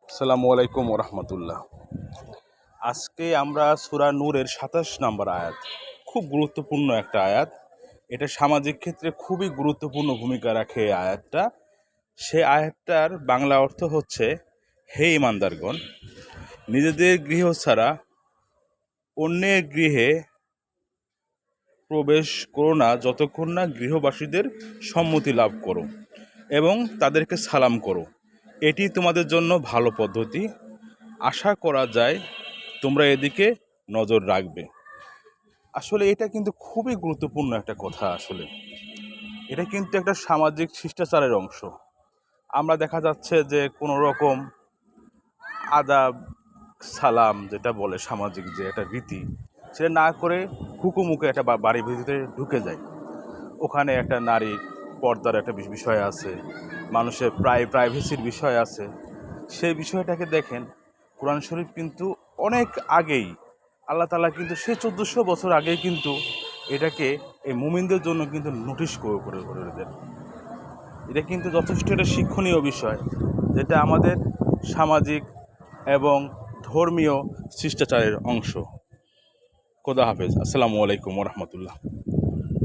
আসসালামু আলাইকুম ওরহমতুল্লাহ। আজকে আমরা সূরা নূরের ২৭ নম্বর আয়াত, খুব গুরুত্বপূর্ণ একটা আয়াত। এটা সামাজিক ক্ষেত্রে খুবই গুরুত্বপূর্ণ ভূমিকা রাখে এই আয়াতটা। সে আয়াতটার বাংলা অর্থ হচ্ছে, হে ইমানদারগণ, নিজেদের গৃহ ছাড়া অন্যের গৃহে প্রবেশ করো না যতক্ষণ না গৃহবাসীদের সম্মতি লাভ করো এবং তাদেরকে সালাম করো। এটি তোমাদের জন্য ভালো পদ্ধতি। আশা করা যায় তোমরা এদিকে নজর রাখবে। আসলে এটা কিন্তু খুবই গুরুত্বপূর্ণ একটা কথা। আসলে এটা কিন্তু একটা সামাজিক শিষ্টাচারের অংশ। আমরা দেখা যাচ্ছে যে কোনো রকম আদাব সালাম যেটা বলে সামাজিক যে একটা রীতি, সেটা না করে হুকুমুকে একটা বাড়ির ভিতরে ঢুকে যায়। ওখানে একটা নারী পর্দার একটা বিষয় আছে, মানুষের প্রাইভেসির বিষয় আছে। সেই বিষয়টাকে দেখেন, কোরআন শরীফ কিন্তু অনেক আগেই আল্লাহ তাআলা কিন্তু সে ১৪০০ বছর আগেই কিন্তু এটাকে এই মুমিনদের জন্য কিন্তু নোটিশ করে দেন। এটা কিন্তু যথেষ্ট একটা শিক্ষণীয় বিষয়, যেটা আমাদের সামাজিক এবং ধর্মীয় শিষ্টাচারের অংশ। খোদা হাফেজ। আসসালামু আলাইকুম ওরহমতুল্লাহ।